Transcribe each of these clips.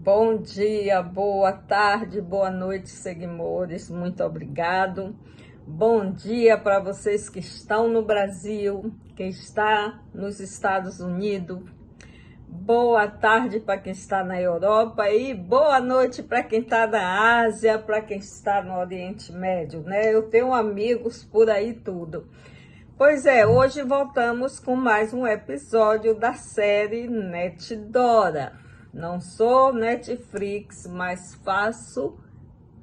Bom dia, boa tarde, boa noite, seguidores. Muito obrigado. Bom dia para vocês que estão no Brasil, quem está nos Estados Unidos. Boa tarde para quem está na Europa e boa noite para quem está na Ásia, para quem está no Oriente Médio, né? Eu tenho amigos por aí tudo. Pois é, hoje voltamos com mais um episódio da série NetDora. Não sou Netflix, mas faço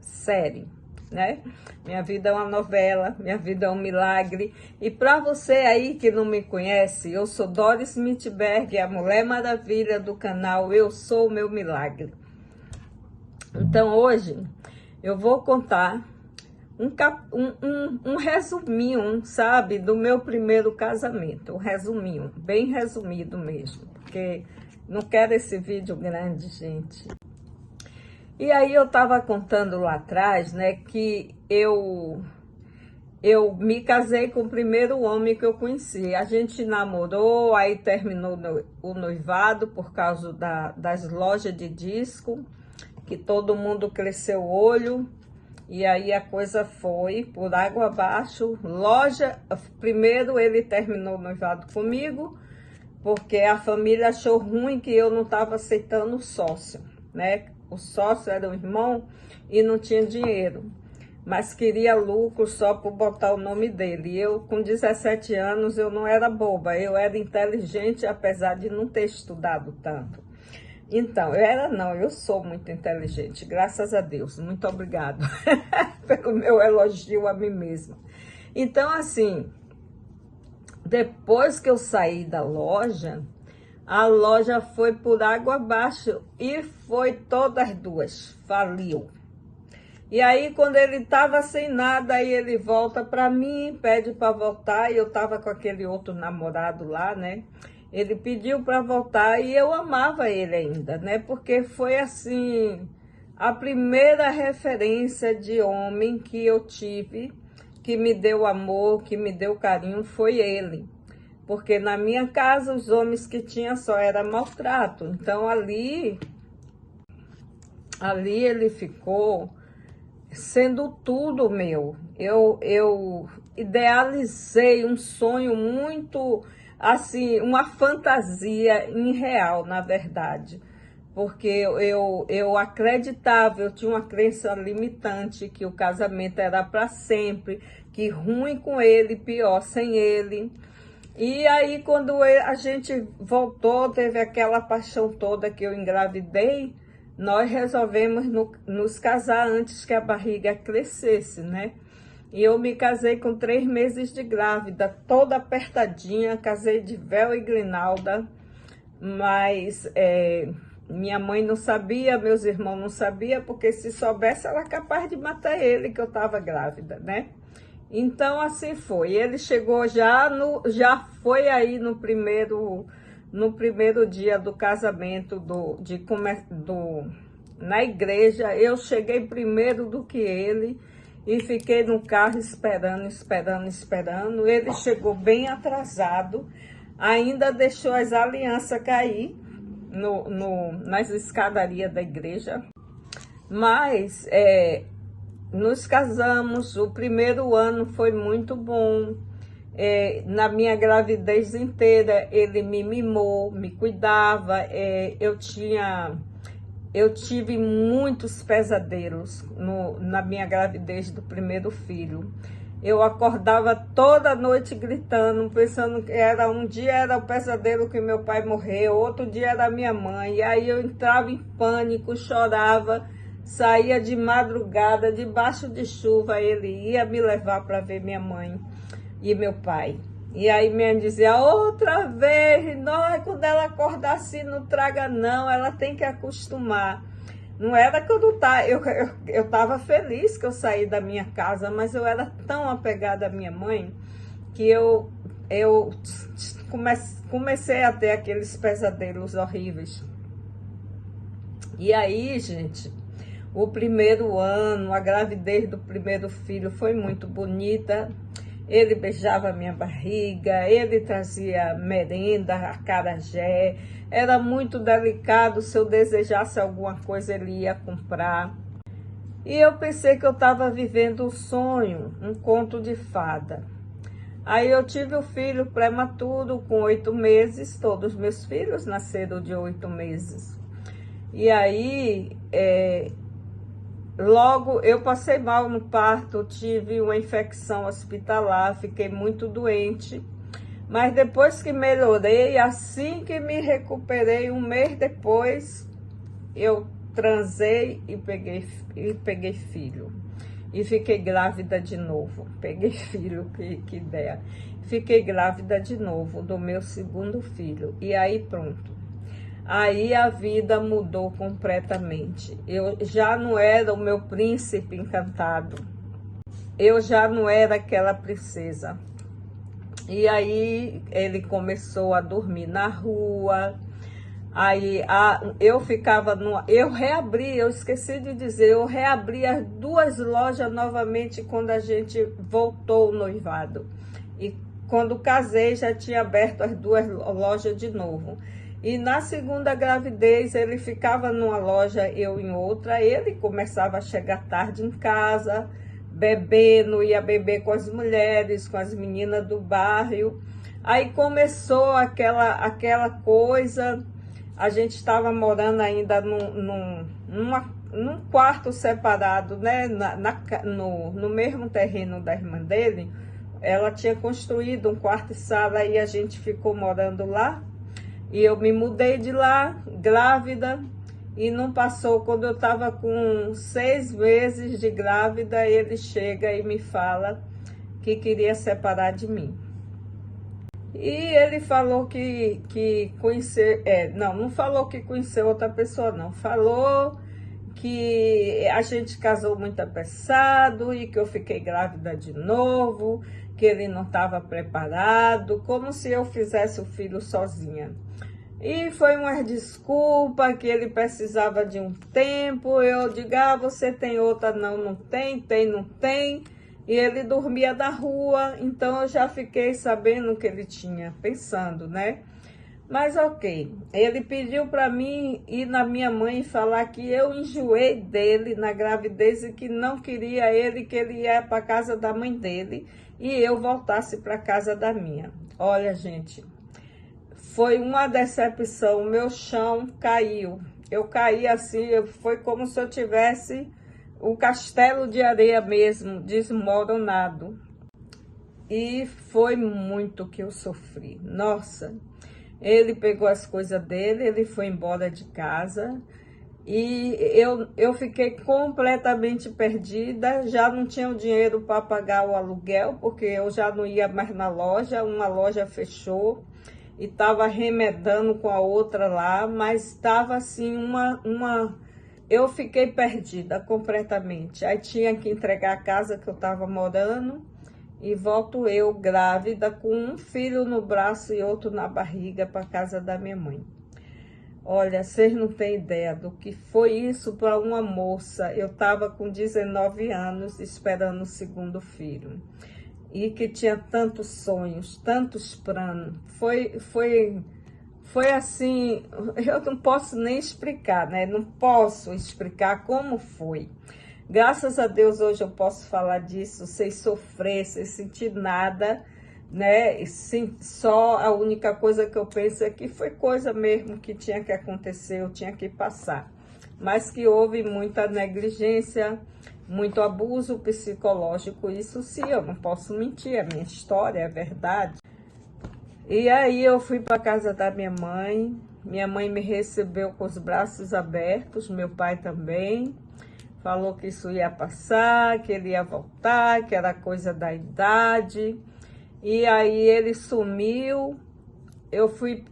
série, né? Minha vida é uma novela, minha vida é um milagre. E para você aí que não me conhece, eu sou Doris Mitberg, a Mulher Maravilha do canal Eu Sou o Meu Milagre. Então hoje eu vou contar um resuminho, sabe, do meu primeiro casamento. Um resuminho, bem resumido mesmo, porque não quero esse vídeo grande, gente. E aí eu tava contando lá atrás, né, que eu me casei com o primeiro homem que eu conheci. A gente namorou, aí terminou o noivado por causa das lojas de disco, que todo mundo cresceu o olho. E aí a coisa foi por água abaixo. Primeiro ele terminou o noivado comigo, porque a família achou ruim que eu não estava aceitando o sócio, né? O sócio era um irmão e não tinha dinheiro, mas queria lucro só por botar o nome dele. E eu, com 17 anos, eu não era boba, eu era inteligente, apesar de não ter estudado tanto. Então, eu sou muito inteligente, graças a Deus. Muito obrigado pelo meu elogio a mim mesma. Então, assim, depois que eu saí da loja, a loja foi por água abaixo e foi todas duas, faliu. E aí, quando ele estava sem nada, aí ele volta para mim, pede para voltar, e eu estava com aquele outro namorado lá, né? Ele pediu para voltar e eu amava ele ainda, né? Porque foi assim, a primeira referência de homem que eu tive, que me deu amor, que me deu carinho, foi ele. Porque na minha casa os homens que tinha só era maltrato. Então ali ele ficou sendo tudo meu. Eu idealizei um sonho muito, assim, uma fantasia irreal, na verdade. Porque eu acreditava, eu tinha uma crença limitante que o casamento era para sempre, que ruim com ele, pior sem ele. E aí, quando a gente voltou, teve aquela paixão toda que eu engravidei, nós resolvemos nos casar antes que a barriga crescesse, né? E eu me casei com 3 meses de grávida, toda apertadinha, casei de véu e grinalda, mas minha mãe não sabia, meus irmãos não sabiam, porque se soubesse, ela era capaz de matar ele, que eu estava grávida, né? Então, assim foi. Ele chegou já foi aí no primeiro dia do casamento na igreja. Eu cheguei primeiro do que ele e fiquei no carro esperando. Ele chegou bem atrasado, ainda deixou as alianças cair nas escadarias da igreja. Mas nos casamos, o primeiro ano foi muito bom. Na minha gravidez inteira, ele me mimou, me cuidava. Eu tive muitos pesadelos na minha gravidez do primeiro filho. Eu acordava toda noite gritando, pensando que um dia era o pesadelo que meu pai morreu, outro dia era minha mãe. E aí eu entrava em pânico, chorava. Saía de madrugada, debaixo de chuva, ele ia me levar para ver minha mãe e meu pai. E aí minha mãe dizia, outra vez, nós, quando ela acordar assim, não traga não, ela tem que acostumar. Não era que eu não estava, eu estava feliz que eu saí da minha casa, mas eu era tão apegada à minha mãe que eu comecei a ter aqueles pesadelos horríveis. E aí, gente, o primeiro ano, a gravidez do primeiro filho foi muito bonita. Ele beijava minha barriga, ele trazia merenda, acarajé. Era muito delicado, se eu desejasse alguma coisa ele ia comprar. E eu pensei que eu estava vivendo um sonho, um conto de fada. Aí eu tive o filho prematuro com 8 meses, todos meus filhos nasceram de 8 meses. E aí, logo eu passei mal no parto, tive uma infecção hospitalar, fiquei muito doente. Mas depois que melhorei, assim que me recuperei, um mês depois, eu transei e peguei filho. E fiquei grávida de novo. Peguei filho, que ideia. Fiquei grávida de novo do meu segundo filho. E aí pronto. Aí a vida mudou completamente. Eu já não era o meu príncipe encantado. Eu já não era aquela princesa. E aí ele começou a dormir na rua. Aí eu ficava eu reabri, eu esqueci de dizer, eu reabri as 2 lojas novamente quando a gente voltou o noivado. E quando casei já tinha aberto as 2 lojas de novo. E na segunda gravidez ele ficava numa loja, eu em outra. Ele começava a chegar tarde em casa, bebendo, ia beber com as mulheres, com as meninas do bairro. Aí começou aquela coisa. A gente estava morando ainda num quarto separado, né? No mesmo terreno da irmã dele. Ela tinha construído um quarto e sala e a gente ficou morando lá. E eu me mudei de lá, grávida, e não passou. Quando eu estava com 6 meses de grávida, ele chega e me fala que queria separar de mim. E ele falou que conheceu, não falou que conheceu outra pessoa, não. Falou que a gente casou muito apressado e que eu fiquei grávida de novo, que ele não estava preparado, como se eu fizesse o filho sozinha. E foi uma desculpa que ele precisava de um tempo. Eu digo, você tem outra? Não, não tem, não tem. E ele dormia na rua, então eu já fiquei sabendo o que ele tinha, pensando, né? Mas ok, ele pediu para mim ir na minha mãe e falar que eu enjoei dele na gravidez e que não queria ele, que ele ia para casa da mãe dele e eu voltasse para casa da minha. Olha, gente, foi uma decepção, o meu chão caiu. Eu caí assim, foi como se eu tivesse o castelo de areia mesmo, desmoronado. E foi muito que eu sofri. Nossa, ele pegou as coisas dele, ele foi embora de casa. E eu fiquei completamente perdida, já não tinha o dinheiro para pagar o aluguel, porque eu já não ia mais na loja, uma loja fechou. E estava remedando com a outra lá, mas estava assim eu fiquei perdida completamente. Aí tinha que entregar a casa que eu estava morando e volto eu grávida com um filho no braço e outro na barriga para casa da minha mãe. Olha, vocês não têm ideia do que foi isso para uma moça. Eu estava com 19 anos esperando o segundo filho e que tinha tantos sonhos, tantos planos. Foi assim, eu não posso nem explicar, né? Não posso explicar como foi. Graças a Deus hoje eu posso falar disso sem sofrer, sem sentir nada, né? Só a única coisa que eu penso é que foi coisa mesmo que tinha que acontecer, eu tinha que passar. Mas que houve muita negligência, muito abuso psicológico, isso sim, eu não posso mentir, a minha história é verdade. E aí eu fui para casa da minha mãe me recebeu com os braços abertos, meu pai também, falou que isso ia passar, que ele ia voltar, que era coisa da idade, e aí ele sumiu.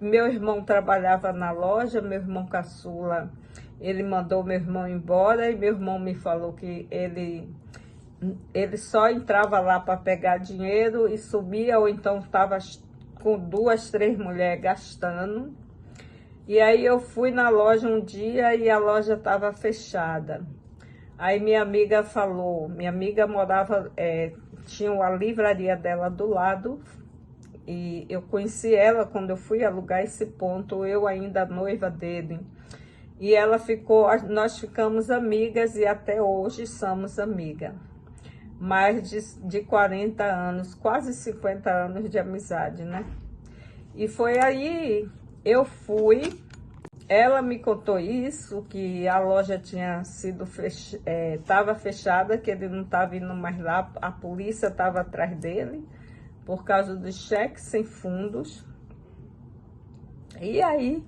Meu irmão trabalhava na loja, meu irmão caçula, ele mandou meu irmão embora e meu irmão me falou que ele só entrava lá para pegar dinheiro e sumia, ou então estava com 2, 3 mulheres gastando. E aí eu fui na loja um dia e a loja estava fechada. Aí minha amiga falou, minha amiga morava, tinha a livraria dela do lado, e eu conheci ela quando eu fui alugar esse ponto, eu ainda noiva dele. E ela ficou, nós ficamos amigas e até hoje somos amigas. Mais de 40 anos, quase 50 anos de amizade, né? E foi aí, eu fui, ela me contou isso, que a loja tinha sido estava fechada, que ele não estava indo mais lá, a polícia estava atrás dele, por causa dos cheques sem fundos. E aí,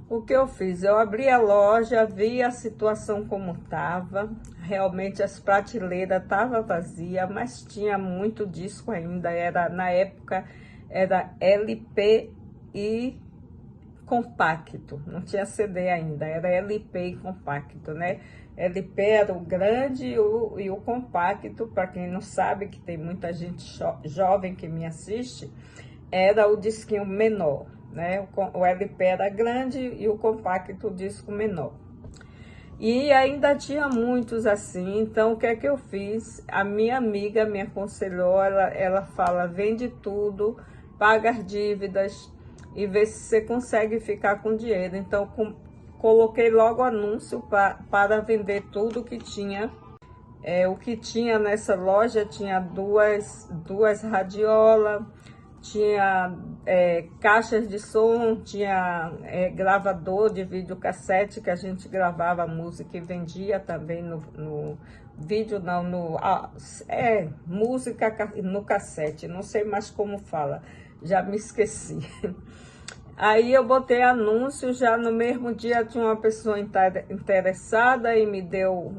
o que eu fiz? Eu abri a loja, vi a situação como estava, realmente as prateleiras estavam vazias, mas tinha muito disco ainda, na época era LP e compacto, não tinha CD ainda, era LP e compacto, né? LP era o grande e o compacto, para quem não sabe, que tem muita gente jovem que me assiste, era o disquinho menor, né? O LP era grande e o compacto o disco menor. E ainda tinha muitos assim, então o que é que eu fiz? A minha amiga me aconselhou, ela fala, vende tudo, paga as dívidas e vê se você consegue ficar com dinheiro. Então, coloquei logo anúncio para vender tudo que tinha. O que tinha nessa loja tinha duas radiolas, tinha caixas de som, tinha gravador de videocassete que a gente gravava música e vendia também no vídeo, não, música no cassete, não sei mais como fala, já me esqueci. Aí eu botei anúncio, já no mesmo dia tinha uma pessoa interessada e me deu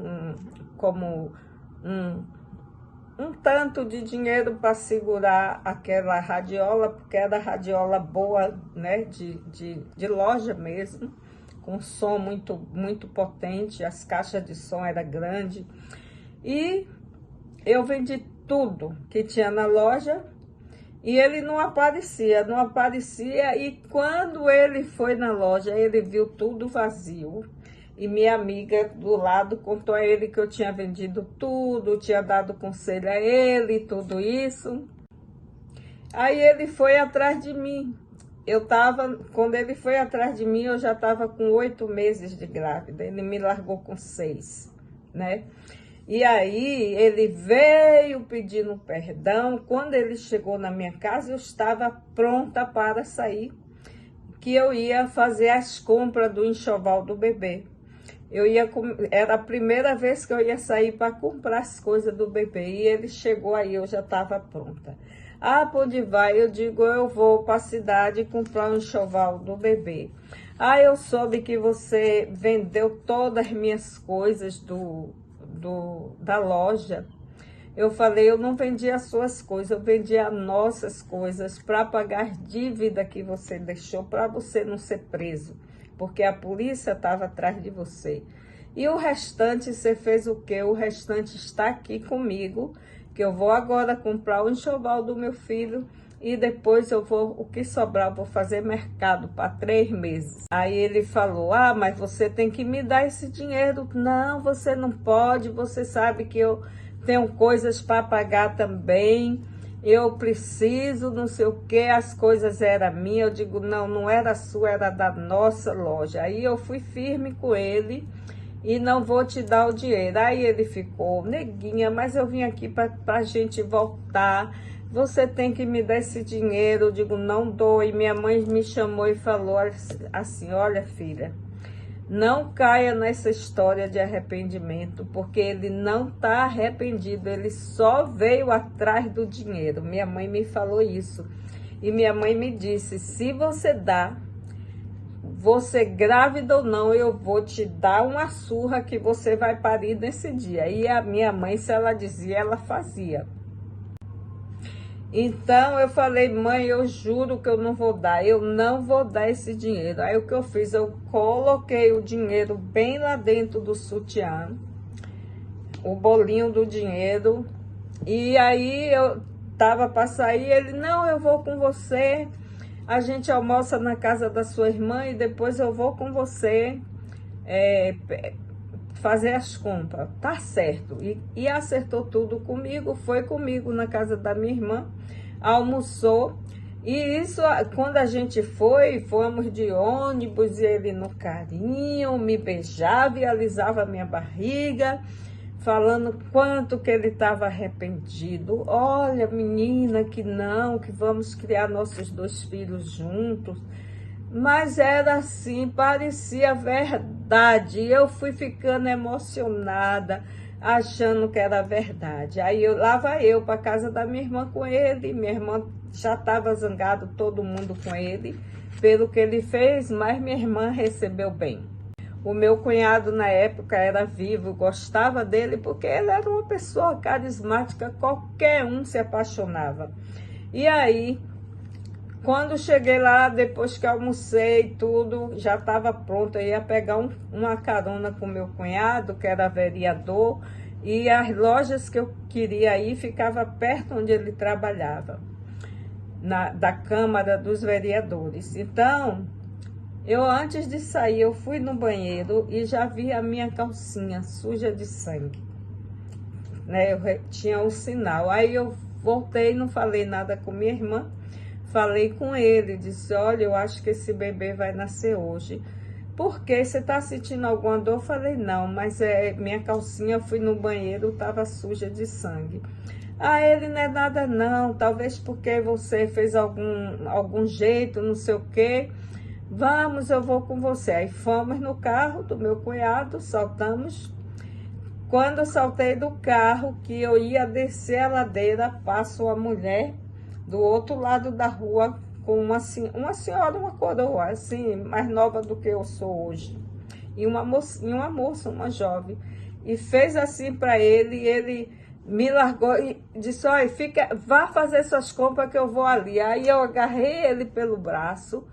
um tanto de dinheiro para segurar aquela radiola, porque era radiola boa, né, de loja mesmo, com som muito potente, as caixas de som eram grandes. E eu vendi tudo que tinha na loja e ele não aparecia, e quando ele foi na loja, ele viu tudo vazio. E minha amiga do lado contou a ele que eu tinha vendido tudo, tinha dado conselho a ele, tudo isso. Aí ele foi atrás de mim. Quando ele foi atrás de mim, eu já estava com 8 meses de grávida. Ele me largou com 6, né? E aí ele veio pedindo perdão. Quando ele chegou na minha casa, eu estava pronta para sair, que eu ia fazer as compras do enxoval do bebê. Era a primeira vez que eu ia sair para comprar as coisas do bebê. E ele chegou aí, eu já estava pronta. Ah, para onde vai? Eu digo, eu vou para a cidade comprar um enxoval do bebê. Ah, eu soube que você vendeu todas as minhas coisas da loja. Eu falei, eu não vendi as suas coisas, eu vendi as nossas coisas para pagar dívida que você deixou, para você não ser preso, porque a polícia estava atrás de você. E o restante, você fez o quê? O restante está aqui comigo, que eu vou agora comprar o enxoval do meu filho e depois o que sobrar, eu vou fazer mercado para 3 meses. Aí ele falou, ah, mas você tem que me dar esse dinheiro. Não, você não pode, você sabe que eu tenho coisas para pagar também, eu preciso, não sei o que, as coisas eram minhas. Eu digo, não, não era sua, era da nossa loja. Aí eu fui firme com ele e não vou te dar o dinheiro. Aí ele ficou, neguinha, mas eu vim aqui para a gente voltar, você tem que me dar esse dinheiro. Eu digo, não dou. E minha mãe me chamou e falou assim, olha filha, não caia nessa história de arrependimento, porque ele não está arrependido, ele só veio atrás do dinheiro. Minha mãe me falou isso. E minha mãe me disse, se você dá, você grávida ou não, eu vou te dar uma surra que você vai parir nesse dia. E a minha mãe, se ela dizia, ela fazia. Então eu falei, mãe, eu juro que eu não vou dar, eu não vou dar esse dinheiro. Aí o que eu fiz? Eu coloquei o dinheiro bem lá dentro do sutiã, o bolinho do dinheiro. E aí eu tava para sair, ele, não, eu vou com você, a gente almoça na casa da sua irmã e depois eu vou com você fazer as compras, tá certo. E acertou tudo comigo, foi comigo na casa da minha irmã, almoçou. E isso, quando a gente fomos de ônibus, e ele no carinho, me beijava e alisava a minha barriga, falando quanto que ele estava arrependido. Olha, menina, que vamos criar nossos 2 filhos juntos. Mas era assim, parecia verdade. Eu fui ficando emocionada, achando que era verdade. Aí lá vai eu para casa da minha irmã com ele. Minha irmã já estava zangado, todo mundo com ele, pelo que ele fez, mas minha irmã recebeu bem. O meu cunhado na época era vivo, gostava dele porque ele era uma pessoa carismática, qualquer um se apaixonava. E aí, quando cheguei lá, depois que almocei tudo, já estava pronto, eu ia pegar uma carona com meu cunhado, que era vereador, e as lojas que eu queria ir ficava perto onde ele trabalhava, da Câmara dos Vereadores. Então, eu antes de sair, eu fui no banheiro e já vi a minha calcinha suja de sangue, né? Eu tinha um sinal. Aí eu voltei, não falei nada com minha irmã, falei com ele, disse, olha, eu acho que esse bebê vai nascer hoje. Por quê? Você está sentindo alguma dor? Eu falei, não, mas minha calcinha, eu fui no banheiro, estava suja de sangue. Ah, ele não é nada não, talvez porque você fez algum jeito, não sei o quê. Vamos, eu vou com você. Aí fomos no carro do meu cunhado, saltamos. Quando eu saltei do carro, que eu ia descer a ladeira, passou a mulher do outro lado da rua com uma senhora, uma coroa, assim, mais nova do que eu sou hoje. E uma moça, uma jovem. E fez assim para ele, e ele me largou e disse, olha, vá fazer suas compras que eu vou ali. Aí eu agarrei ele pelo braço,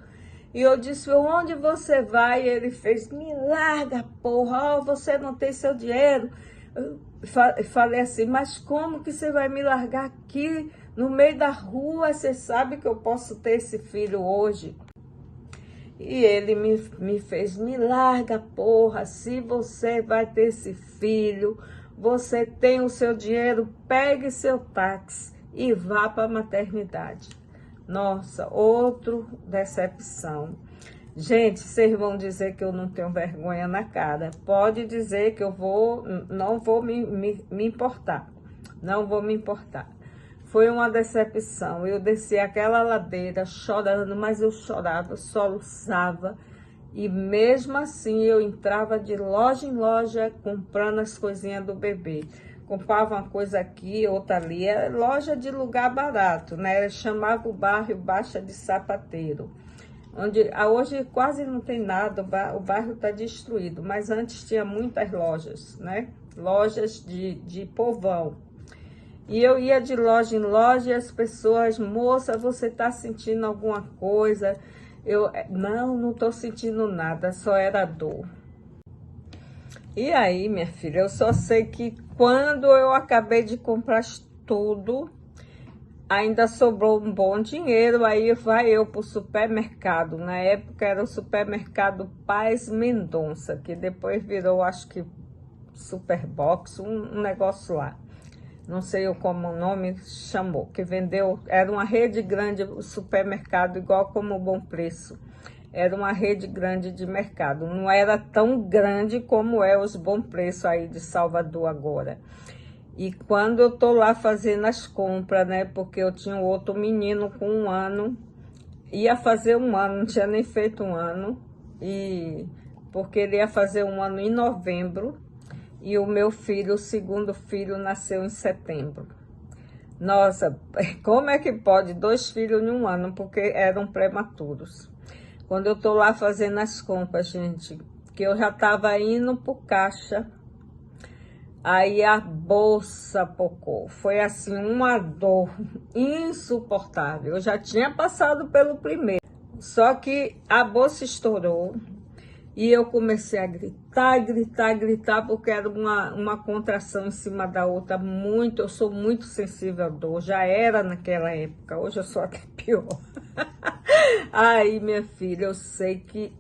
e eu disse, onde você vai? E ele fez, me larga, porra, você não tem seu dinheiro. Eu falei assim, mas como que você vai me largar aqui no meio da rua? Você sabe que eu posso ter esse filho hoje? E ele me fez, me larga, porra, se você vai ter esse filho, você tem o seu dinheiro, pegue seu táxi e vá para a maternidade. Nossa, outra decepção. Gente, vocês vão dizer que eu não tenho vergonha na cara. Pode dizer que eu não vou me importar. Não vou me importar. Foi uma decepção. Eu desci aquela ladeira chorando, mas eu chorava, eu soluçava. E mesmo assim eu entrava de loja em loja comprando as coisinhas do bebê. Comprava uma coisa aqui, outra ali, era loja de lugar barato, né? Eu chamava o bairro Baixa de Sapateiro, onde hoje quase não tem nada, o bairro está destruído, mas antes tinha muitas lojas, né? Lojas de povão. E eu ia de loja em loja e as pessoas, moça, você está sentindo alguma coisa? Eu, não estou sentindo nada, só era dor. E aí, minha filha, eu só sei que quando eu acabei de comprar tudo, ainda sobrou um bom dinheiro, aí vai eu para o supermercado. Na época era o supermercado Paz Mendonça, que depois virou, acho que, Superbox, um negócio lá. Não sei como o nome chamou, que vendeu, era uma rede grande, o supermercado, igual como o Bom Preço. Era uma rede grande de mercado, não era tão grande como é os Bom Preço aí de Salvador agora. E quando eu tô lá fazendo as compras, né, porque eu tinha um outro menino com 1 ano, ia fazer 1 ano, não tinha nem feito 1 ano, e porque ele ia fazer 1 ano em novembro, e o meu filho, o segundo filho, nasceu em setembro. Nossa, como é que pode 2 filhos em 1 ano? Porque eram prematuros. Quando eu tô lá fazendo as compras, gente, que eu já tava indo pro caixa, aí a bolsa pocou. Foi assim, uma dor insuportável. Eu já tinha passado pelo primeiro, só que a bolsa estourou. E eu comecei a gritar, porque era uma contração em cima da outra. Eu sou muito sensível à dor, já era naquela época, hoje eu sou até pior. Aí, minha filha, eu sei que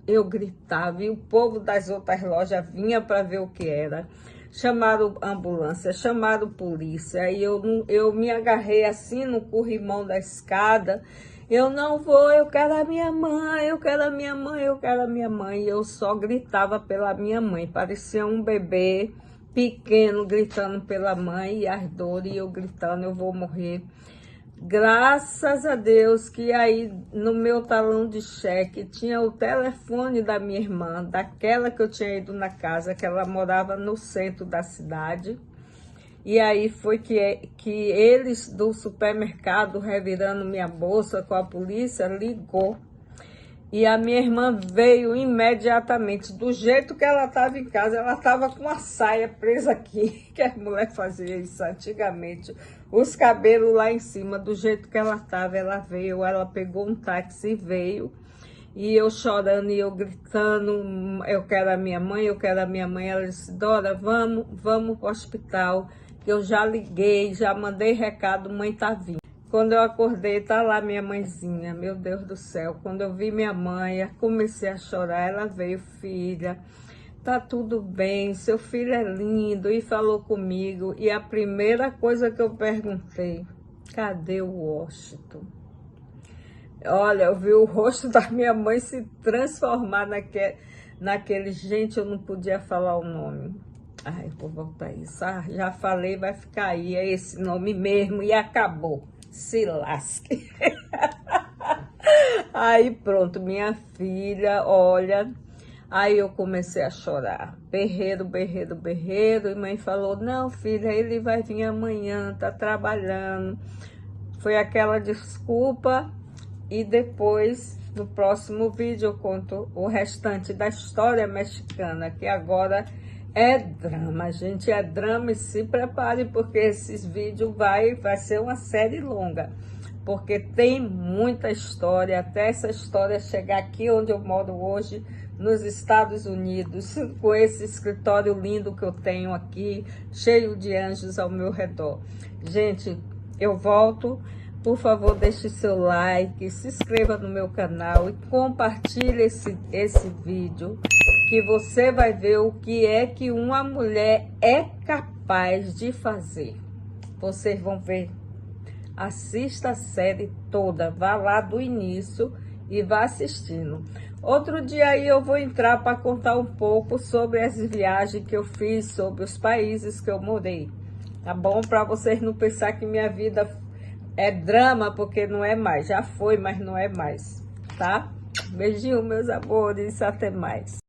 eu gritava e o povo das outras lojas vinha para ver o que era. Chamaram ambulância, chamaram polícia, aí eu me agarrei assim no corrimão da escada. Eu não vou, eu quero a minha mãe, eu quero a minha mãe, eu quero a minha mãe. E eu só gritava pela minha mãe, parecia um bebê pequeno gritando pela mãe e as dores, e eu gritando, eu vou morrer. Graças a Deus que aí no meu talão de cheque tinha o telefone da minha irmã, daquela que eu tinha ido na casa, que ela morava no centro da cidade. E aí foi que eles do supermercado, revirando minha bolsa com a polícia, ligou. E a minha irmã veio imediatamente, do jeito que ela estava em casa. Ela estava com uma saia presa aqui, que a mulher fazia isso antigamente, os cabelos lá em cima, do jeito que ela estava. Ela veio, ela pegou um táxi e veio, e eu chorando e eu gritando, eu quero a minha mãe, eu quero a minha mãe. Ela disse, Dora, vamos para o hospital, que eu já liguei, já mandei recado, mãe tá vindo. Quando eu acordei, tá lá minha mãezinha, meu Deus do céu. Quando eu vi minha mãe, comecei a chorar. Ela veio, filha, tá tudo bem, seu filho é lindo, e falou comigo. E a primeira coisa que eu perguntei, cadê o Washington? Olha, eu vi o rosto da minha mãe se transformar naquele... Gente, eu não podia falar o nome. Ai, vou voltar isso. Ah, já falei, vai ficar aí, é esse nome mesmo, e acabou. Se lasque. Aí pronto, minha filha, olha, aí eu comecei a chorar, berreiro, berreiro, berreiro, e mãe falou, não filha, ele vai vir amanhã, tá trabalhando. Foi aquela desculpa, e depois, no próximo vídeo, eu conto o restante da história mexicana, que agora é drama, gente, é drama, e se prepare, porque esses vídeos vai ser uma série longa, porque tem muita história, até essa história chegar aqui onde eu moro hoje, nos Estados Unidos, com esse escritório lindo que eu tenho aqui, cheio de anjos ao meu redor. Gente, eu volto, por favor, deixe seu like, se inscreva no meu canal e compartilhe esse vídeo, que você vai ver o que é que uma mulher é capaz de fazer. Vocês vão ver. Assista a série toda, vá lá do início e vá assistindo. Outro dia aí eu vou entrar para contar um pouco sobre as viagens que eu fiz, sobre os países que eu morei. Tá bom? Para vocês não pensar que minha vida é drama, porque não é mais. Já foi, mas não é mais. Tá? Beijinho, meus amores. Até mais.